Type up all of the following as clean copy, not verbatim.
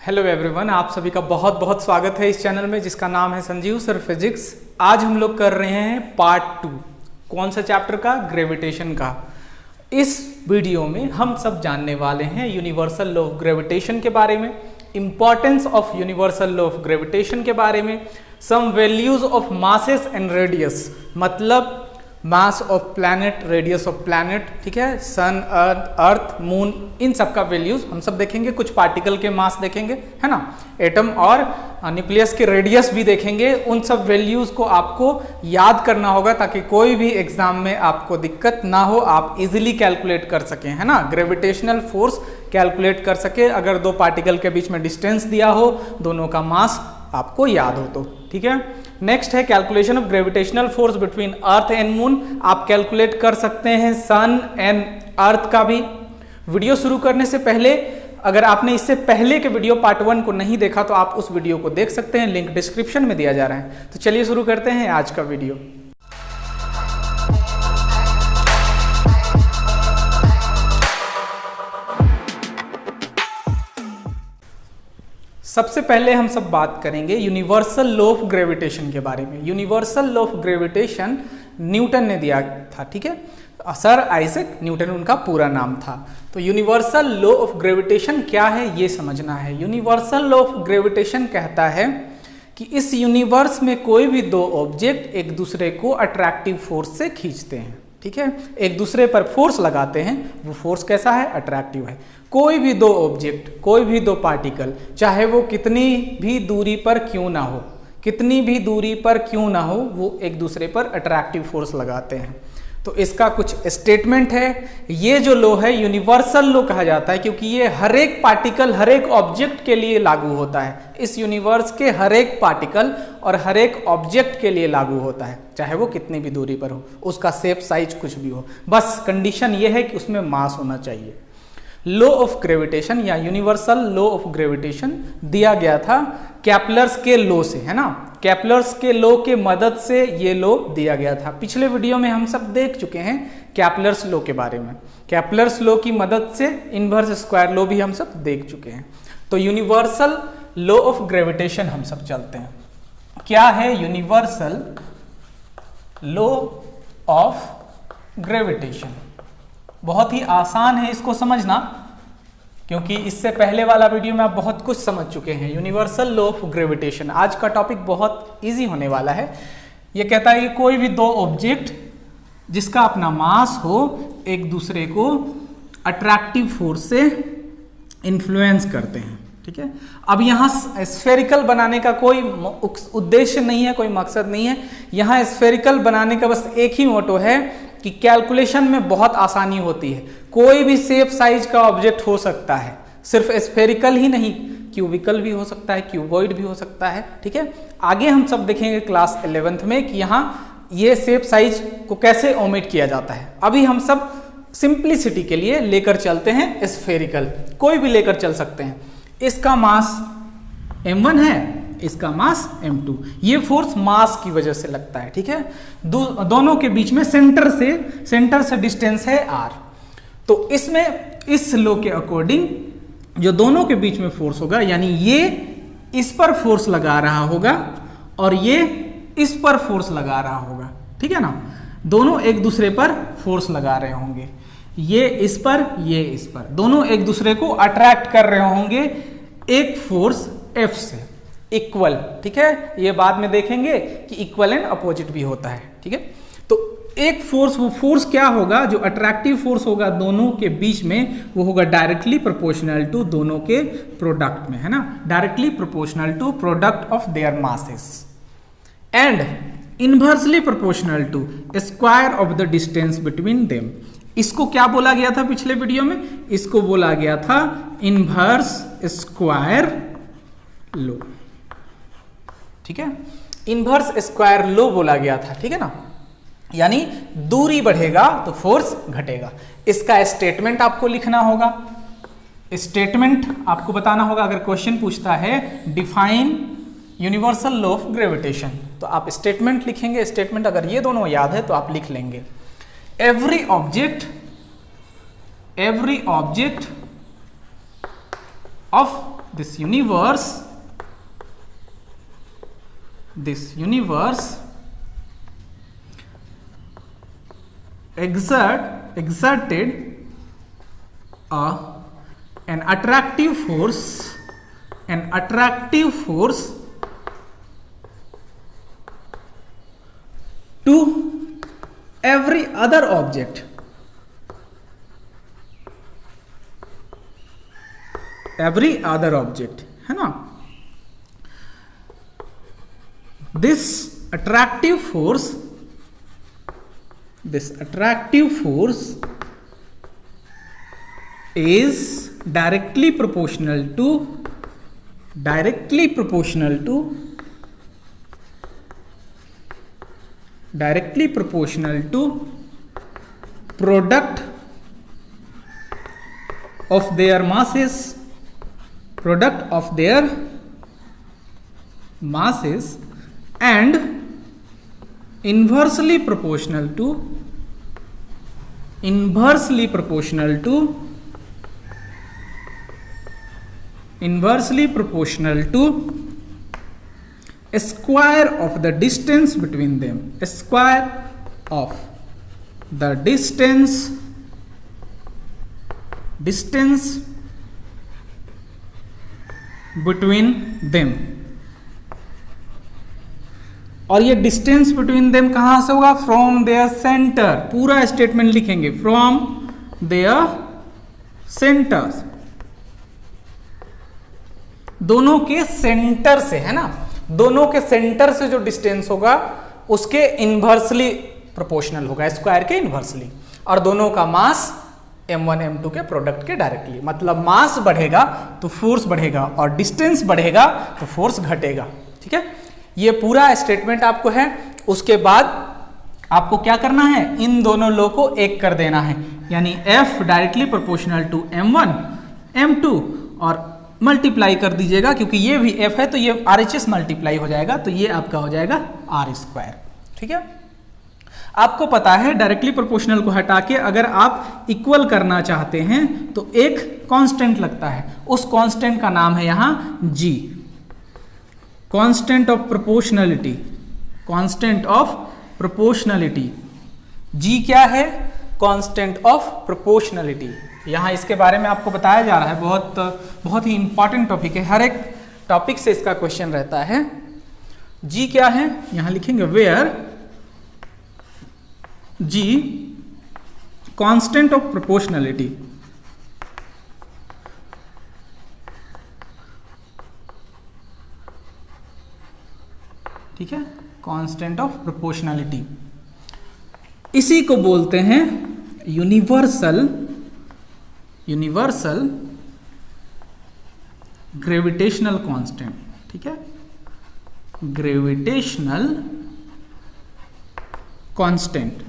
Hello everyone, आप सभी का बहुत बहुत स्वागत है इस चैनल में जिसका नाम है संजीव सर फिजिक्स। आज हम लोग कर रहे हैं पार्ट 2। कौन सा चैप्टर का? ग्रेविटेशन का। इस वीडियो में हम सब जानने वाले हैं यूनिवर्सल लॉ ऑफ ग्रेविटेशन के बारे में, importance of universal law of gravitation के बारे में, some values of masses and radius, मतलब mass of planet, radius of planet, ठीक है, सन, अर्थ, मून, इन सब का वैल्यूज हम सब देखेंगे। कुछ पार्टिकल के मास देखेंगे, है ना, एटम और न्यूक्लियस के रेडियस भी देखेंगे। उन सब वैल्यूज को आपको याद करना होगा ताकि कोई भी एग्जाम में आपको दिक्कत ना हो, आप इजीली कैलकुलेट कर सकें, है ना, ग्रेविटेशनल फोर्स कैलकुलेट कर सके। अगर दो पार्टिकल के बीच में डिस्टेंस दिया हो, दोनों का मास आपको याद हो तो, ठीक है। नेक्स्ट है calculation of gravitational force between earth and moon. आप कैलकुलेट कर सकते हैं सन एंड अर्थ का भी। वीडियो शुरू करने से पहले अगर आपने इससे पहले के वीडियो पार्ट 1 को नहीं देखा तो आप उस वीडियो को देख सकते हैं, लिंक डिस्क्रिप्शन में दिया जा रहा है। तो चलिए शुरू करते हैं आज का वीडियो। सबसे पहले हम सब बात करेंगे यूनिवर्सल लॉ ऑफ ग्रेविटेशन के बारे में। Universal law of gravitation Newton ने दिया था, ठीक है, सर आइजैक न्यूटन उनका पूरा नाम था। तो यूनिवर्सल लॉ ऑफ ग्रेविटेशन क्या है ये समझना है। यूनिवर्सल लॉ ऑफ ग्रेविटेशन कहता है कि इस यूनिवर्स में कोई भी दो ऑब्जेक्ट एक दूसरे को अट्रैक्टिव फोर्स से खींचते हैं, ठीक है, एक दूसरे पर फोर्स लगाते हैं। वो फोर्स कैसा है? अट्रैक्टिव है। कोई भी दो ऑब्जेक्ट, कोई भी दो पार्टिकल, चाहे वो कितनी भी दूरी पर क्यों ना हो, कितनी भी दूरी पर क्यों ना हो, वो एक दूसरे पर अट्रैक्टिव फोर्स लगाते हैं। तो इसका कुछ स्टेटमेंट है। ये जो लॉ है यूनिवर्सल लॉ कहा जाता है क्योंकि ये हर एक पार्टिकल, हर एक ऑब्जेक्ट के लिए लागू होता है। इस यूनिवर्स के हर एक पार्टिकल और हर एक ऑब्जेक्ट के लिए लागू होता है, चाहे वो कितनी भी दूरी पर हो, उसका शेप, साइज कुछ भी हो। बस कंडीशन ये है कि उसमें मास होना चाहिए। लॉ ऑफ ग्रेविटेशन या यूनिवर्सल लॉ ऑफ ग्रेविटेशन दिया गया था केपलर्स के लॉ से, है ना, केपलर्स के लॉ के मदद से ये लॉ दिया गया था। पिछले वीडियो में हम सब देख चुके हैं केपलर्स लॉ के बारे में। केपलर्स लॉ की मदद से इनवर्स स्क्वायर लॉ भी हम सब देख चुके हैं। तो यूनिवर्सल लॉ ऑफ ग्रेविटेशन हम सब चलते हैं। क्या है यूनिवर्सल लॉ ऑफ ग्रेविटेशन? बहुत ही आसान है इसको समझना क्योंकि इससे पहले वाला वीडियो में आप बहुत कुछ समझ चुके हैं। यूनिवर्सल लॉ ऑफ ग्रेविटेशन, आज का टॉपिक बहुत इजी होने वाला है। ये कहता है कि कोई भी दो ऑब्जेक्ट जिसका अपना मास हो एक दूसरे को अट्रैक्टिव फोर्स से इन्फ्लुएंस करते हैं, ठीक है। अब यहाँ स्फेरिकल बनाने का कोई उद्देश्य नहीं है, कोई मकसद नहीं है। यहाँ स्फेरिकल बनाने का बस एक ही मोटो है कि कैलकुलेशन में बहुत आसानी होती है। कोई भी शेप साइज का ऑब्जेक्ट हो सकता है, सिर्फ स्फेरिकल ही नहीं, क्यूबिकल भी हो सकता है, क्यूबॉइड भी हो सकता है, ठीक है। आगे हम सब देखेंगे क्लास 11th में कि यहाँ ये शेप साइज को कैसे ओमिट किया जाता है। अभी हम सब सिंप्लिसिटी के लिए लेकर चलते हैं स्फेरिकल, कोई भी लेकर चल सकते हैं। इसका मास m1 है, इसका मास m2। ये फोर्स मास की वजह से लगता है, ठीक है। दोनों के बीच में सेंटर से डिस्टेंस है r। तो इसमें इस लॉ के अकॉर्डिंग जो दोनों के बीच में फोर्स होगा, यानी ये इस पर फोर्स लगा रहा होगा और ये इस पर फोर्स लगा रहा होगा, ठीक है ना। दोनों एक दूसरे पर फोर्स लगा रहे होंगे, ये इस पर, ये इस पर, दोनों एक दूसरे को अट्रैक्ट कर रहे होंगे एक फोर्स F से, इक्वल, ठीक है। ये बाद में देखेंगे कि इक्वल एंड अपोजिट भी होता है, ठीक है। तो एक फोर्स, वो फोर्स क्या होगा जो अट्रैक्टिव फोर्स होगा दोनों के बीच में, वो होगा डायरेक्टली प्रोपोर्शनल टू दोनों के प्रोडक्ट में, है ना, directly proportional to product of their masses and inversely proportional to square of the distance between them. इसको क्या बोला गया था पिछले वीडियो में? इसको बोला गया था इनवर्स स्क्वायर लॉ, ठीक है। इनवर्स स्क्वायर लॉ बोला गया था, ठीक है ना। यानी दूरी बढ़ेगा तो फोर्स घटेगा। इसका स्टेटमेंट आपको लिखना होगा। स्टेटमेंट आपको बताना होगा। अगर क्वेश्चन पूछता है define universal law of gravitation, तो आप स्टेटमेंट लिखेंगे। स्टेटमेंट अगर ये दोनों याद है तो आप लिख लेंगे। every object of this universe exerted an attractive force to every other object, है ना. This attractive force is directly proportional to product of their masses and inversely proportional to a square of the distance between them, between them. और ये distance between them कहां से होगा? From their centre. पूरा statement लिखेंगे, from their centres, दोनों के centre से, है ना. दोनों के सेंटर से जो डिस्टेंस होगा उसके इनवर्सली प्रोपोर्शनल होगा, स्क्वायर के इनवर्सली. और दोनों का मास m1 m2 के प्रोडक्ट के डायरेक्टली. मतलब मास बढ़ेगा तो फोर्स बढ़ेगा और डिस्टेंस बढ़ेगा तो फोर्स घटेगा. ठीक है, ये पूरा स्टेटमेंट आपको है. उसके बाद आपको क्या करना है? इन दोनों लो को एक कर देना है, यानी f directly proportional to m1 m2 और मल्टीप्लाई कर दीजिएगा, क्योंकि ये भी f है तो ये RHS मल्टीप्लाई हो जाएगा, तो ये आपका हो जाएगा r². ठीक है, आपको पता है डायरेक्टली प्रोपोर्शनल को हटा के अगर आप इक्वल करना चाहते हैं तो एक कांस्टेंट लगता है. उस कांस्टेंट का नाम है यहां g, constant of proportionality. g क्या है? Constant of proportionality. यहां इसके बारे में आपको बताया जा रहा है, बहुत ही इंपॉर्टेंट टॉपिक है, हर एक टॉपिक से इसका क्वेश्चन रहता है. g क्या है? यहां लिखेंगे where g constant of proportionality. ठीक है, कांस्टेंट ऑफ प्रोपोर्शनलिटी. इसी को बोलते हैं यूनिवर्सल ग्रेविटेशनल कांस्टेंट. ठीक है, ग्रेविटेशनल कांस्टेंट.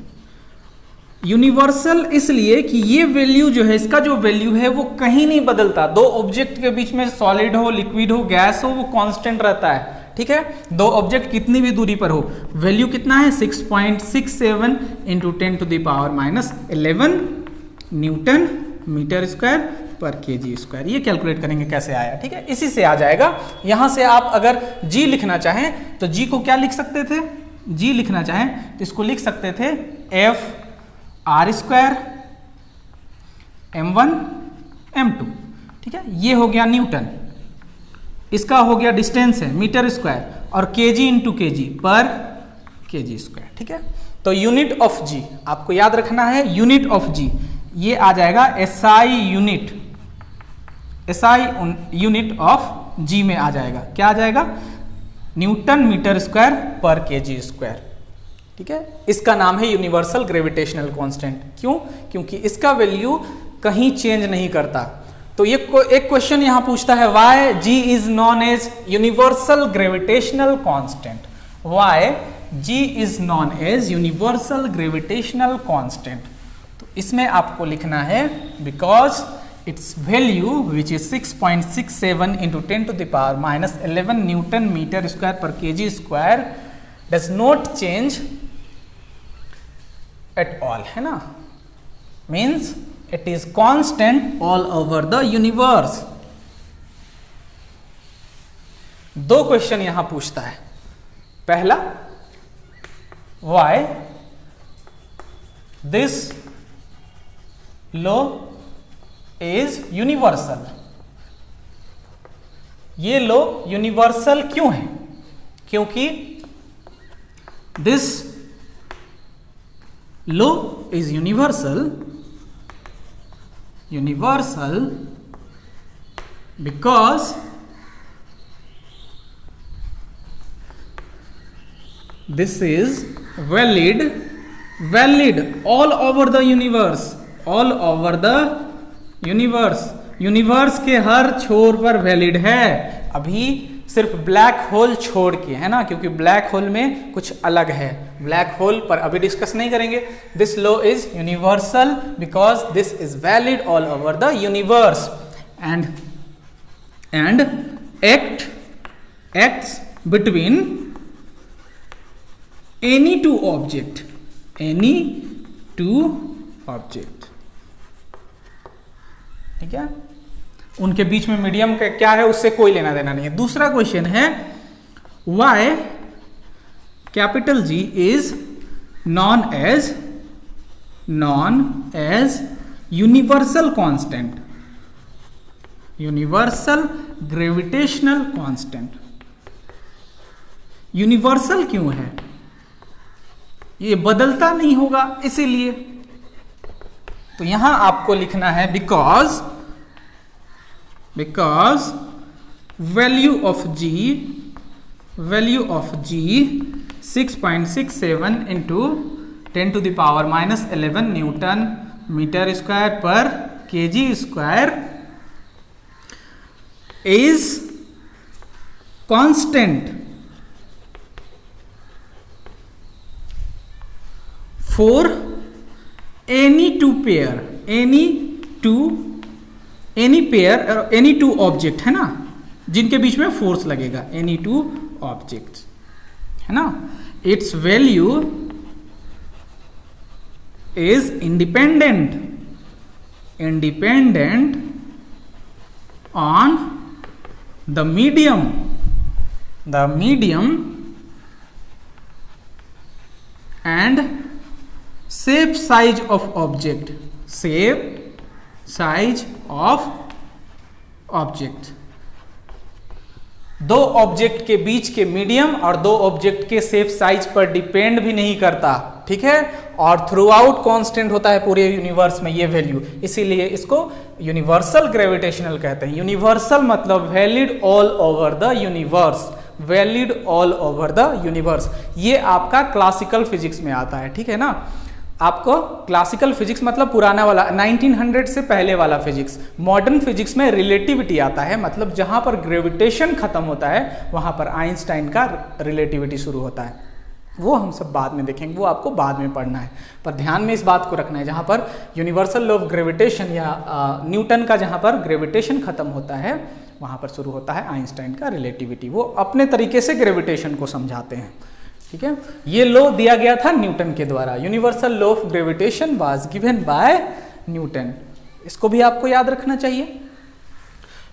यूनिवर्सल इसलिए कि ये वैल्यू जो है, इसका जो वैल्यू है वो कहीं नहीं बदलता. दो ऑब्जेक्ट के बीच में सॉलिड हो, लिक्विड हो, गैस हो, वो कांस्टेंट रहता है. ठीक है, दो ऑब्जेक्ट कितनी भी दूरी पर हो, वैल्यू कितना है? 6.67 इंटू 10⁻⁻11 न्यूटन मीटर स्क्वायर पर केजी स्क्वायर. ये कैलकुलेट करेंगे कैसे आया. ठीक है, इसी से आ जाएगा. यहां से आप अगर g लिखना चाहें तो g को क्या लिख सकते थे? g लिखना चाहें तो इसको लिख सकते थे f r² m1 m2. ठीक है, ये हो गया न्यूटन, इसका हो गया डिस्टेंस है मीटर स्क्वायर, और केजी इंटू केजी पर केजी स्क्वायर. ठीक है, तो यूनिट ऑफ जी आपको याद रखना है. यूनिट ऑफ जी ये आ जाएगा SI यूनिट ऑफ जी में आ जाएगा. क्या आ जाएगा? न्यूटन मीटर स्क्वायर पर केजी स्क्वायर. ठीक है, इसका नाम है यूनिवर्सल ग्रेविटेशनल कांस्टेंट. क्यों? क्योंकि इसका वैल्यू कहीं चेंज नहीं करता. तो ये एक क्वेश्चन यहां पूछता है, why g is known as universal gravitational constant. Why g is known as universal gravitational constant. तो इसमें आपको लिखना है because its value which is 6.67 into 10⁻⁻11 Newton meter square per kg square does not change at all, है ना. means it is constant all over the universe. दो question यहां पूछता है। पहला, why this law is universal, ये law universal क्यों है? क्योंकि this law is universal because this is valid all over the universe, universe के हर छोर पर वैलिड है। अभी सिर्फ ब्लैक होल छोड़ के, है ना, क्योंकि ब्लैक होल में कुछ अलग है, ब्लैक होल पर अभी डिस्कस नहीं करेंगे। This law is universal because this is valid all over the universe and acts between any two object, ठीक है, उनके बीच में मीडियम क्या है उससे कोई लेना देना नहीं है। दूसरा क्वेश्चन है, why capital G is known as universal constant, universal gravitational constant. Universal क्यों है? ये बदलता नहीं होगा इसीलिए। तो यहां आपको लिखना है because value of G 6.67 into 10⁻⁻11 newton metre square पर kg square is constant for any two object, है ना, जिनके बीच में फोर्स लगेगा, any two objects, है ना। its value is independent on the medium and shape size of object, दो object के बीच के मीडियम और दो ऑब्जेक्ट के शेप साइज पर डिपेंड भी नहीं करता, ठीक है, और थ्रू आउट कॉन्स्टेंट होता है पूरे यूनिवर्स में ये वैल्यू, इसीलिए इसको यूनिवर्सल ग्रेविटेशनल कहते हैं। यूनिवर्सल मतलब valid all over the universe, ये आपका क्लासिकल फिजिक्स में आता है, ठीक है ना। आपको क्लासिकल फिजिक्स मतलब पुराना वाला 1900 से पहले वाला फिजिक्स। मॉडर्न फिजिक्स में रिलेटिविटी आता है, मतलब जहां पर ग्रेविटेशन खत्म होता है वहां पर आइंस्टाइन का रिलेटिविटी शुरू होता है। वो हम सब बाद में देखेंगे, वो आपको बाद में पढ़ना है, पर ध्यान में इस बात को रखना है, जहां पर यूनिवर्सल लॉ ऑफ ग्रेविटेशन या न्यूटन का जहां पर ग्रेविटेशन खत्म होता है वहां पर शुरू होता है आइंस्टाइन का रिलेटिविटी। वो अपने तरीके से ग्रेविटेशन को समझाते हैं, ठीक है। ये लॉ दिया गया था न्यूटन के द्वारा। Universal law of gravitation was given by Newton, इसको भी आपको याद रखना चाहिए।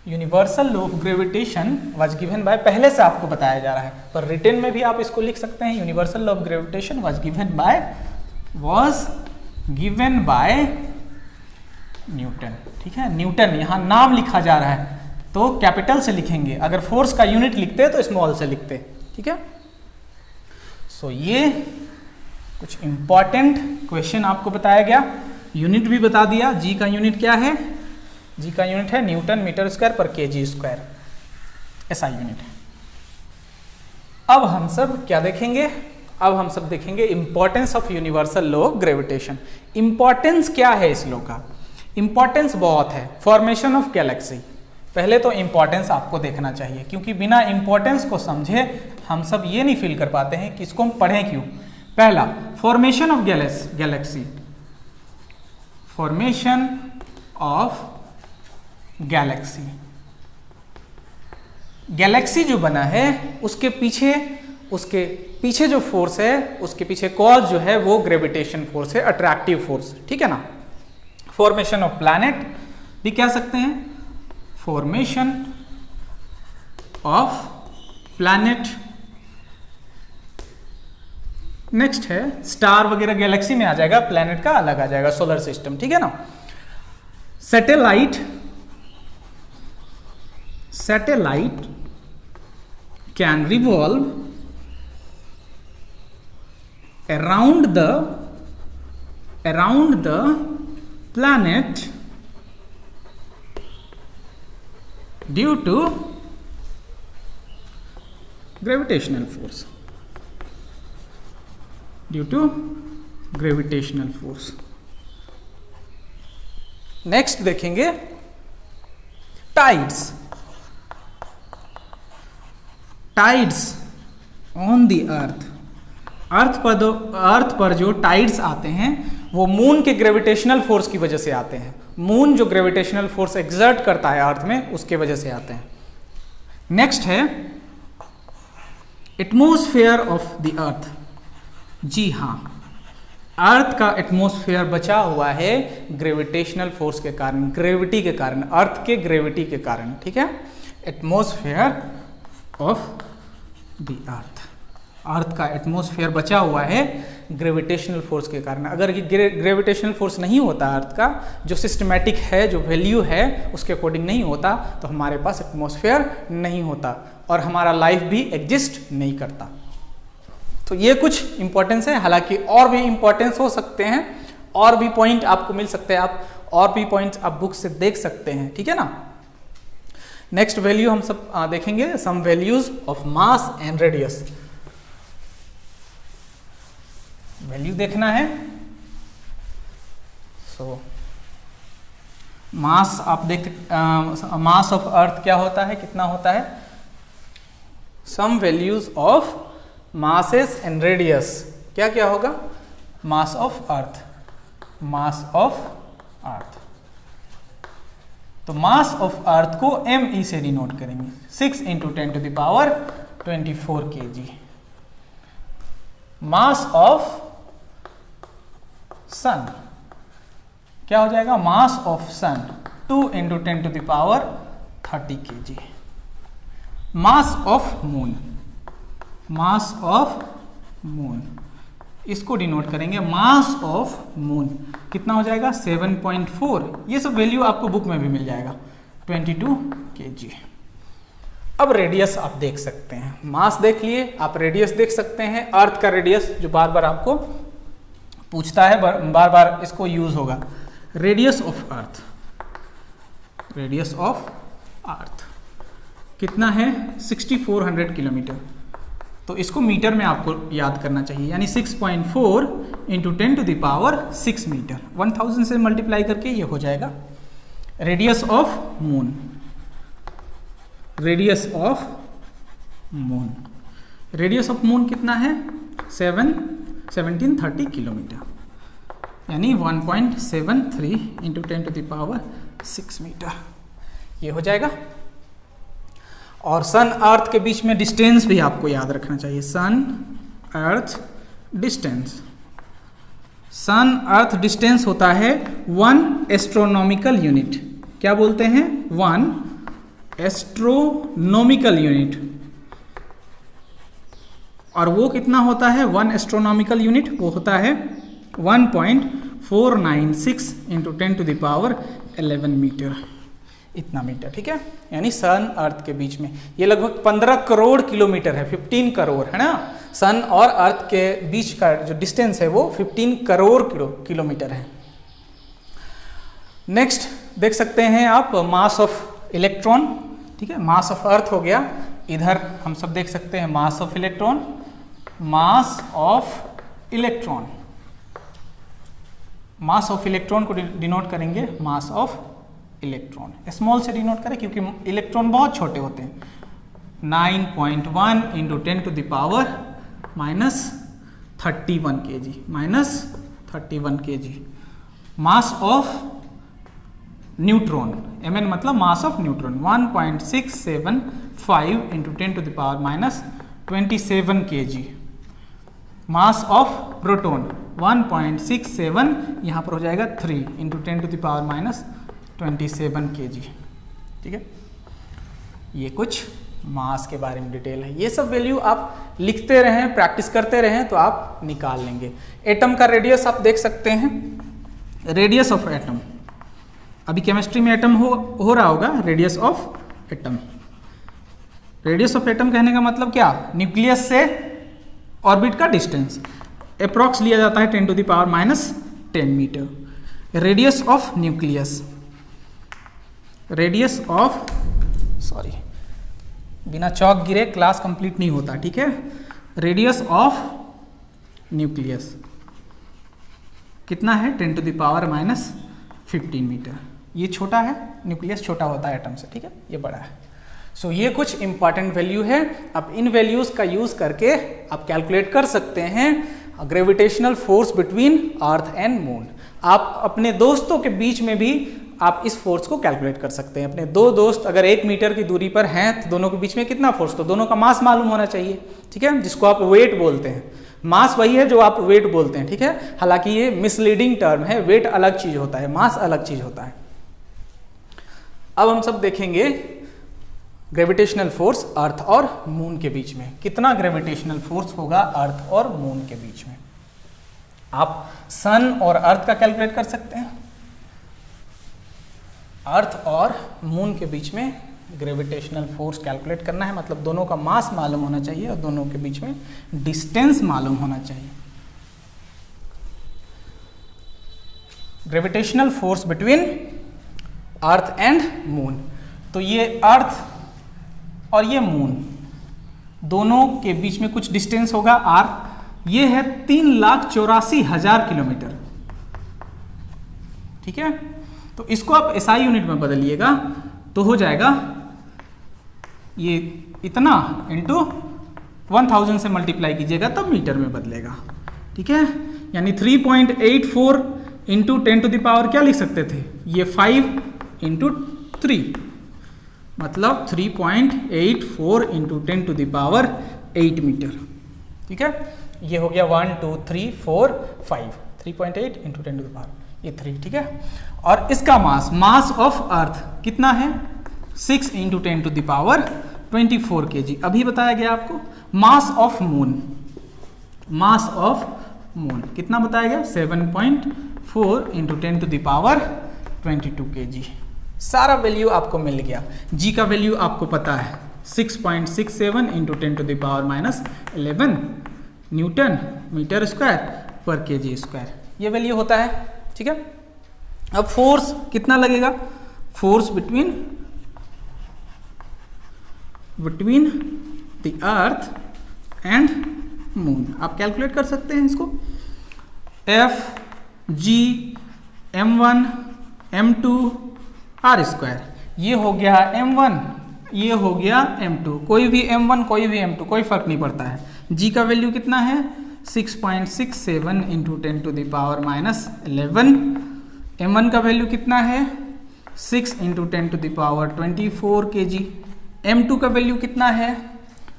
Universal law of gravitation was given by, पहले से आपको बताया जा रहा है, पर रिटन में भी आप इसको लिख सकते हैं। Universal law of gravitation was given by Newton, ठीक है। न्यूटन यहां नाम लिखा जा रहा है तो कैपिटल से लिखेंगे, अगर फोर्स का यूनिट लिखते तो स्मॉल से लिखते, ठीक है। सो ये कुछ इंपॉर्टेंट क्वेश्चन आपको बताया गया, यूनिट भी बता दिया। जी का यूनिट क्या है? जी का यूनिट है न्यूटन मीटर स्क्वायर पर केजी स्क्वायर, ऐसा यूनिट है। अब हम सब क्या देखेंगे? अब हम सब देखेंगे importance of universal law of gravitation. Importance क्या है इस लॉ का? इंपॉर्टेंस बहुत है। फॉर्मेशन ऑफ गैलेक्सी, पहले तो इंपॉर्टेंस आपको देखना चाहिए, क्योंकि बिना इंपॉर्टेंस को समझे हम सब ये नहीं फील कर पाते हैं कि इसको हम पढ़ें क्यों। पहला, formation of Galaxy, formation of Galaxy जो बना है उसके पीछे जो फोर्स है, उसके पीछे कॉज जो है वो ग्रेविटेशन फोर्स है, अट्रैक्टिव फोर्स, ठीक है ना। फॉर्मेशन ऑफ प्लैनेट भी कह सकते हैं, फॉर्मेशन ऑफ प्लैनेट, नेक्स्ट है स्टार वगैरह गैलेक्सी में आ जाएगा, प्लैनेट का अलग आ जाएगा, सोलर सिस्टम, ठीक है ना। Satellite, satellite can revolve around the planet due to gravitational force, due to gravitational force। Next देखेंगे tides, tides on the earth, earth पर जो टाइड्स आते हैं वो मून के ग्रेविटेशनल फोर्स की वजह से आते हैं। मून जो ग्रेविटेशनल फोर्स एक्सर्ट करता है अर्थ में, उसके वजह से आते हैं। नेक्स्ट है एटमॉस्फेयर ऑफ द अर्थ। जी हाँ, अर्थ का एटमॉस्फेयर बचा हुआ है ग्रेविटेशनल फोर्स के कारण, ग्रेविटी के कारण, अर्थ के ग्रेविटी के कारण, ठीक है। एटमॉस्फेयर ऑफ द अर्थ, अर्थ का एटमॉस्फेयर बचा हुआ है ग्रेविटेशनल फोर्स के कारण। अगर ये ग्रेविटेशनल फोर्स नहीं होता अर्थ का, जो सिस्टमैटिक है, जो वैल्यू है उसके अकॉर्डिंग नहीं होता, तो हमारे पास एटमॉस्फेयर नहीं होता और हमारा लाइफ भी एग्जिस्ट नहीं करता। तो ये कुछ इंपॉर्टेंस है, हालांकि और भी इंपॉर्टेंस हो सकते हैं, और भी पॉइंट आपको मिल सकते हैं, आप और भी पॉइंट्स आप बुक से देख सकते हैं, ठीक है ना। नेक्स्ट वैल्यू हम सब देखेंगे, some values of mass and radius. Value देखना है, सो मास आप देख, मास ऑफ अर्थ क्या होता है, कितना होता है। Some values of masses and radius, क्या क्या होगा, mass of earth, mass of earth. तो मास ऑफ अर्थ को me से डिनोट करेंगे, 6 × 10⁻24 kg। मास ऑफ सन क्या हो जाएगा, mass of sun 2 × 10⁻30 kg। Mass of moon, mass of moon, इसको डिनोट करेंगे मास ऑफ मून, कितना हो जाएगा 7.4। ये सब वैल्यू आपको बुक में भी मिल जाएगा, 22 kg। अब रेडियस आप देख सकते हैं, मास देख लिए, आप रेडियस देख सकते हैं। अर्थ का रेडियस जो बार बार आपको पूछता है, बार बार इसको यूज होगा। Radius of earth, radius of earth कितना है, 6400 किलोमीटर। तो इसको मीटर में आपको याद करना चाहिए, यानी 6.4 × 10⁻6 मीटर, 1000 से मल्टीप्लाई करके ये हो जाएगा radius of moon. Radius of moon, radius of moon कितना है, 1730 किलोमीटर, यानी 1.73 × 10⁻6 मीटर, ये हो जाएगा। और सन अर्थ के बीच में डिस्टेंस भी आपको याद रखना चाहिए, सन अर्थ डिस्टेंस। सन अर्थ डिस्टेंस होता है 1 एस्ट्रोनॉमिकल यूनिट। क्या बोलते हैं, 1 एस्ट्रोनॉमिकल यूनिट। और वो कितना होता है, 1 एस्ट्रोनॉमिकल यूनिट वो होता है 1.496 × 10⁻11 मीटर, इतना मीटर, ठीक है। यानी सन अर्थ के बीच में ये लगभग 15 करोड़ किलोमीटर है, 15 करोड़ है ना। सन और अर्थ के बीच का जो डिस्टेंस है वो 15 करोड़ किलोमीटर है। नेक्स्ट देख सकते हैं आप मास ऑफ इलेक्ट्रॉन, ठीक है। मास ऑफ अर्थ हो गया, इधर हम सब देख सकते हैं mass of electron, mass of electron. Mass of electron को डिनोट करेंगे मास ऑफ इलेक्ट्रॉन, स्मॉल से डिनोट करें क्योंकि इलेक्ट्रॉन बहुत छोटे होते हैं। 9.1 × 10⁻31 kg, -31 kg। Mass of neutron, Mn मतलब mass of neutron, 1.675 × 10⁻27 kg। Mass of proton 1.67, यहाँ पर हो जाएगा 3 × 10⁻27 kg, ठीक है। ये कुछ मास के बारे में डिटेल है। ये सब वैल्यू आप लिखते रहें, प्रैक्टिस करते रहें तो आप निकाल लेंगे। एटम का रेडियस आप देख सकते हैं, रेडियस ऑफ एटम, अभी केमिस्ट्री में एटम हो रहा होगा, radius of atom. Radius of atom कहने का मतलब क्या, न्यूक्लियस से ऑर्बिट का डिस्टेंस अप्रॉक्स लिया जाता है 10 to the power -10 metre. Radius of nucleus, radius of, sorry बिना चौक गिरे क्लास कंप्लीट नहीं होता, ठीक है। रेडियस ऑफ न्यूक्लियस कितना है, 10 to the power -15 मीटर। ये छोटा है, न्यूक्लियस छोटा होता है एटम से, ठीक है, ये बड़ा है। सो ये कुछ इंपॉर्टेंट वैल्यू है। अब इन वैल्यूज का यूज करके आप कैलकुलेट कर सकते हैं gravitational force between earth and moon. आप अपने दोस्तों के बीच में भी आप इस फोर्स को कैलकुलेट कर सकते हैं। अपने दो दोस्त अगर 1 मीटर की दूरी पर हैं तो दोनों के बीच में कितना फोर्स, तो दोनों का मास मालूम होना चाहिए, ठीक है, जिसको आप वेट बोलते हैं। मास वही है जो आप वेट बोलते हैं, ठीक है। हालांकि ये मिसलीडिंग टर्म है, वेट अलग चीज होता है, मास अलग चीज होता है। अब हम सब देखेंगे ग्रेविटेशनल फोर्स अर्थ और मून के बीच में। कितना ग्रेविटेशनल फोर्स होगा अर्थ और मून के बीच में। आप सन और अर्थ का कैलकुलेट कर सकते हैं। अर्थ और मून के बीच में ग्रेविटेशनल फोर्स कैलकुलेट करना है, मतलब दोनों का मास मालूम होना चाहिए और दोनों के बीच में डिस्टेंस मालूम होना चाहिए। Gravitational force between earth and moon, तो ये अर्थ और ये मून दोनों के बीच में कुछ डिस्टेंस होगा आर। ये है 3,84,000 किलोमीटर, ठीक है। तो इसको आप एसआई यूनिट में बदलिएगा तो हो जाएगा ये इतना इंटू 1000 से मल्टीप्लाई कीजिएगा तब मीटर में बदलेगा, ठीक है। यानी 3.84 इंटू 10 to the power क्या लिख सकते थे, ये 5 इंटू 3, मतलब 3.84 into 10 to the power 8 metre, ठीक है। ये हो गया 1 2 3 4 5, 3.8 इंटू 10 to the power ये 3, ठीक है। और इसका मास, मास ऑफ अर्थ कितना है, 6 into 10 to the power 24 kg, अभी बताया गया आपको। मास of moon, mass of moon कितना बताया गया, 7.4 into 10 to the power 22 kg। सारा वैल्यू आपको मिल गया। जी का वैल्यू आपको पता है 6.67 into 10 to the power -11 newton metre square पर केजी स्क्वायर, ये वैल्यू होता है, ठीक है। अब फोर्स कितना लगेगा, force between the earth and moon आप कैलकुलेट कर सकते हैं इसको। F G m1 m2 are square, ये हो गया m1, ये हो गया m2, कोई भी m1 कोई भी m2 कोई फर्क नहीं पड़ता है। g का वैल्यू कितना है 6.67 into 10 to the power -11। m1 का वैल्यू कितना है 6 into 10 to the power 24 kg। m2 का वैल्यू कितना है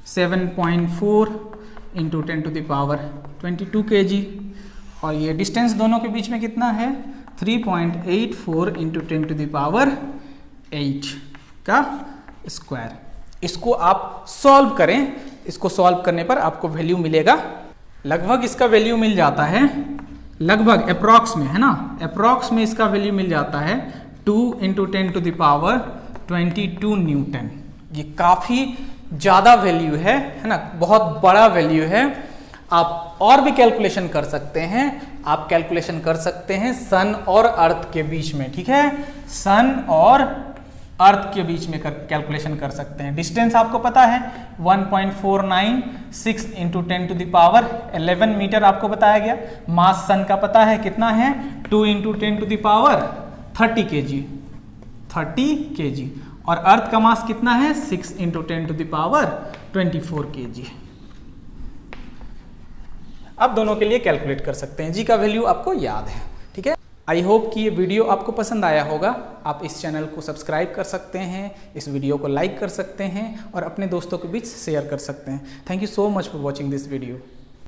7.4 into 10 to the power 22 kg। और ये डिस्टेंस दोनों के बीच में कितना है 3.84 इंटू 10 to the power 8 का स्क्वायर। इसको आप सॉल्व करें, इसको सॉल्व करने पर आपको वैल्यू मिलेगा, लगभग इसका वैल्यू मिल जाता है, लगभग अप्रॉक्स में है ना, अप्रॉक्स में इसका वैल्यू मिल जाता है 2 into 10 to the power 22 Newton. ये काफ़ी ज़्यादा वैल्यू है ना, बहुत बड़ा वैल्यू है। आप और भी कैलकुलेशन कर सकते हैं, आप कैलकुलेशन कर सकते हैं सन और अर्थ के बीच में, ठीक है। सन और अर्थ के बीच में कैलकुलेशन कर सकते हैं। डिस्टेंस आपको पता है 1.496 into 10 to the power 11 metre आपको बताया गया। मास सन का पता है कितना है 2 into 10 to the power 30 kg, 30 kg। और अर्थ का मास कितना है 6 into 10 to the power 24 kg। आप दोनों के लिए कैलकुलेट कर सकते हैं, जी का वैल्यू आपको याद है, ठीक है। आई होप कि ये वीडियो आपको पसंद आया होगा। आप इस चैनल को सब्सक्राइब कर सकते हैं, इस वीडियो को लाइक कर सकते हैं और अपने दोस्तों के बीच शेयर कर सकते हैं। Thank you so much for watching this video.